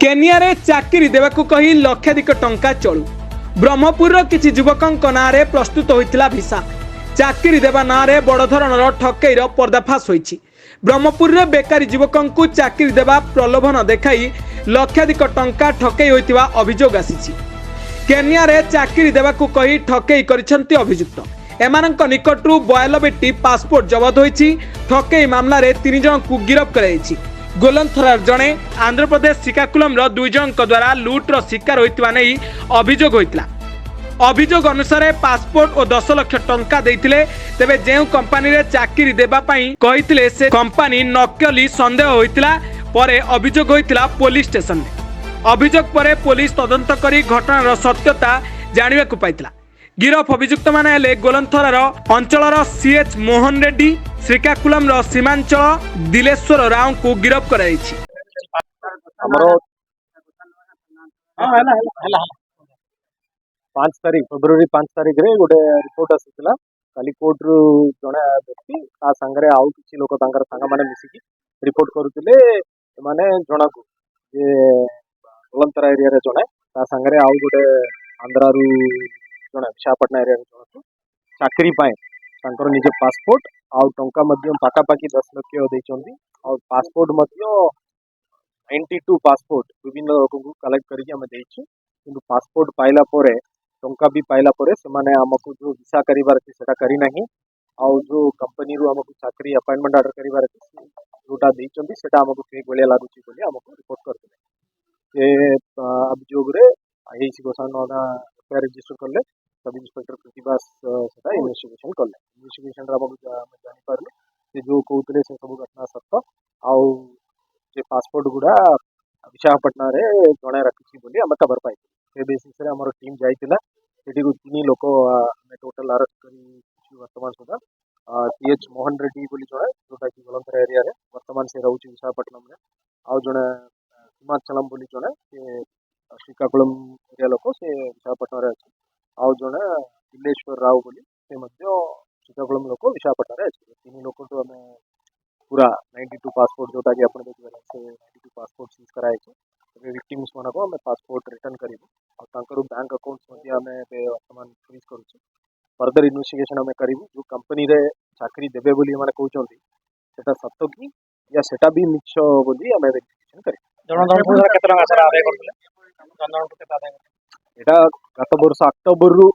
Kenya रे चाकरी देवाकू कही लक्षाधिक टंका चलू ब्रह्मपुर किसी युवकों नाँ प्रस्तुत होता भिसा चाकरी देवा नाँ बड़ धरणर ठकईर पर्दाफाश होईछि। ब्रह्मपुर रे बेकारी युवकों चाकरी देवा प्रलोभन देखाई लक्षाधिक टंका ठकई होइतिबा अभियोग आसीछि। केनिया रे चाकरी देवाकू कही ठकई करिसंती अभियुक्त एमानंक निकटरू 92टी पासपोर्ट जबत होईछि। ठकई मामला रे 3 जन को गिरफ्त कराइछि। गोलंथरार जड़े आंध्र प्रदेश श्रीकाकुलम दुई जन द्वारा लुट्र शिकार होइतिबा नै अभियोग होइतिला। अभियोग अनुसार पासपोर्ट और 10 लाख टंका देइतिले तेबे जेउ कंपनी रे चाकरी देबा पई कहितिले से कंपनी नकली संदेह होइतिला। परे अभियोग होइतिला पुलिस स्टेशन में। अभियोग परे पुलिस तदंत करी घटनार सत्यता जानिबा को पाइतिला। गिरफ अभियुक्त माने हेले गोलंथरार अंचलर सीएच मोहन रेड्डी, श्रीकाकुलम सीमांचल दिलेश्वर राव को गिरफ्त कराइछि। पांच तारीख फेब्रुआरी 5 तारीख रे गोटे रिपोर्ट आसीला। काली कोर्ट रु जणे व्यक्ति ता संगरे आउ किछि लोक तांकर संग माने मिसिकी रिपोर्ट करूतिले माने जणा को जे गोलंतरा एरिया रे जणे ता संगरे आउ गोटे आंध्रा रु जणे विशाखापट्टनम एरिया रे जणे चाकरी पाए तांकर निजे पासपोर्ट आउ टंका मध्य पाखापाखि 10 लाख देइचंदी। और पासपोर्ट मध्य 92 पासपोर्ट विभिन्न लोक को कलेक्ट करके हमें देइछु। किंतु पासपोर्ट पाइला परे टंका भी पाइला परे से माने हमको जो वीसा करिवार से सेटा करी नहीं। आउ जो कंपनी रु हमको चाकरी अपॉइंटमेंट ऑर्डर करिवार जोटा देइचंदी सेटा हमको फेक भलिया लागुची बोली हमको रिपोर्ट करथिले। से अभियोग रे आईसी गोसानो ना एफआईआर रजिस्टर करले। सब इंस्पेक्टर प्रतिभास सेटा इन्वेस्टिगेशन करले। इन्वेस्टिगेशन रा हमको जानि पारले से जो कहउतले से सब घटना सत्य। आउ जे पासपोर्ट गुडा विशाखापट्टनम रे जणे रखिछि बोली हम खबर पाई। से बेसिस रे हमर टीम जाइतिला। सेठी को 3 लोक हमें टोटल अरेस्ट करी वर्तमान सुधा सीएच मोहन रेड्डी बोली जणे जोटा कि गोलंतरा एरिया रे वर्तमान से रहउछि विशाखापट्टनम रे। आउ जणे हिमाचलम बोली जणे से श्रीकाकुलम एरिया लोक से विशाखापट्टनम रे अछि। आउ जणे दिलेश्वर राव बोली से मध्य श्रीकाकुलम लोक विशाखापट्टनम रे अछि। 3 लोक तो हमें पूरा 92 पासपोर्ट जोटा कि आपण देखि से 92 पासपोर्ट सीज कराय छै। विक्टिम्स माने को हमें पासपोर्ट रिटर्न करिवो और तांकर बैंक अकाउंट्स मध्ये हमें वर्तमान फ्रीज करू छी। फर्दर इन्वेस्टिगेशन हमें करिवो। जो कंपनी रे चाकरी देबे बोली माने कहउचंती सेटा सत्य की या सेटा भी मिछ बोली हमें वेरिफिकेशन करी। जन केते टका सर आदाय करथले जन केते आदाय करथले एटा गत वर्ष अक्टोबर रु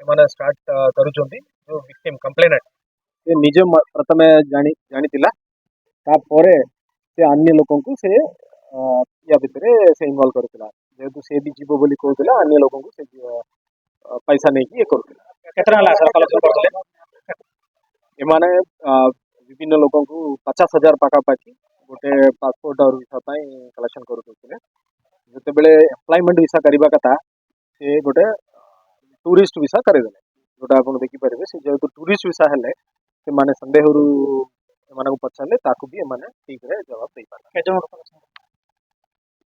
माने स्टार्ट करूचंती। जो विक्टिम कंप्लेनेंट से निजे प्रथमे जानितिला ता परे से अन्य लोगों को से या भितरे से इन्वॉल्व करथिला। जेतु से भी जीवो बोली कहउतिला अन्य लोगों को से पैसा नै कि ए करथिला। केतना ला सर कलेक्शन करथले ए माने विभिन्न लोगों को 50,000 पाखापाखि गोटे पासपोर्ट और वीसा पाई कलेक्शन करथिले। जते बेले एम्प्लॉयमेंट वीसा करिबा कथा से गोटे टूरिस्ट वीसा करेदेले। जोटा आपण देखि परिबे से जेतु टूरिस्ट वीसा हेले से माने संदेह रु माने को पछाले ताकू भी माने ठीक रे जवाब दे पारे। केजन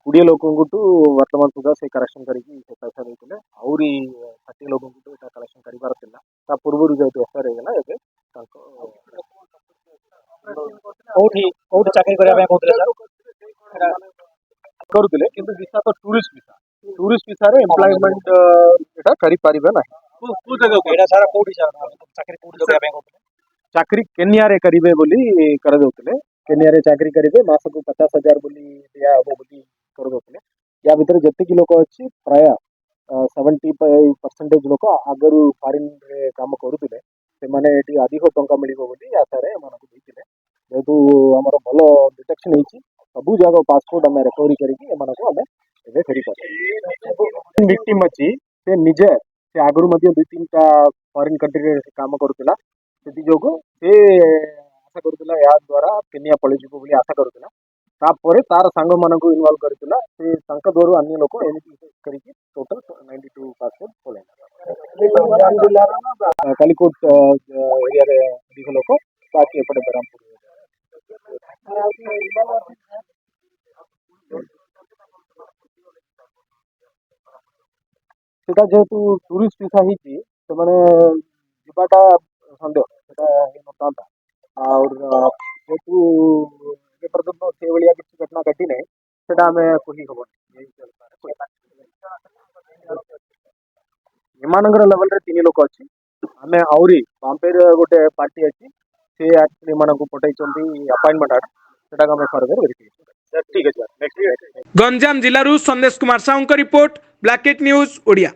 20 लोगों को वर्तमान सुधा से करेक्शन करके पैसा देते। आउरी 30 लोगों को एटा कलेक्शन करिबार थिला। ता पूर्व रु जेतु एफआईआर हेला एबे तांको कोठी चाकरी करबा ପାଇଁ कहउतले सर करूतिले। किंतु वीसा तो टूरिस्ट वीसा रे एम्प्लॉयमेंट एटा करि परिबे नाही। को जगह एटा सर कोठी चाकरी कोठी करबा ପାଇଁ कहउतले चाकरी केनिया रे करिबे बोली कर देउतले। केनिया रे चाकरी करिबे मास को 50,000 बोली दिया हो बोली कर देउतले। या भीतर जत्ते की लोक अछि प्राय 70% लोक आगरु फॉरेन रे काम करूतिले से माने एटी अधिक टंका मिलिबो बोली आशा रे माने को दितिले। जेतु हमर भलो डिटेक्शन हेछि सब जगह पासपोर्ट हमें रिकवरी करके एमाने को हमें एबे फेरी कर। विक्टिम अछि से निजे से आगरु मध्ये 2-3 टा फॉरेन कंट्री रे काम करूतिला। सेति जोगो से आशा करूतिला या द्वारा केनिया पळि जिवो बोली आशा करूतिला। तापर तार सांग मानन को इन्वॉल्व करतिला। से संक द्वारा अन्य लोक एमिति करके टोटल 92 पासपोर्ट पोले कालीकोट एरिया रे अधिक लोक बाकी एपटे बरहमपुर सेटा जेतु टूरिस्ट वीसा हिची से माने जिबाटा संदेह सेटा हे नतांता। और जेतु ये पर्यंत से भलिया किसी घटना घटी नहीं सेटा हमें कोही खबर ଏମାନଙ୍କର ଲେଭେଲରେ 3 ଲୋକ ଅଛି। ଆମେ ଆହୁରି ବାମ୍ପେର ଗୋଟେ ପାର୍ଟି ଅଛି, ସେ ଆକ୍ଚୁଆଲି ଏମାନଙ୍କୁ ପଠେଇଛନ୍ତି ଆପଏଣ୍ଟମେଣ୍ଟ ଆର୍ଡର, ସେଟାକୁ ଆମେ ଫର୍ଦର ଭେରିଫିକେସନ। ଠିକ ଅଛି। ଗଞ୍ଜାମ ଜିଲ୍ଲାରୁ ସନ୍ଦେଶ କୁମାର ସାହୁଙ୍କ ରିପୋର୍ଟ, ବ୍ଲାକେଟ୍ ନ୍ୟୁଜ ଓଡ଼ିଆ।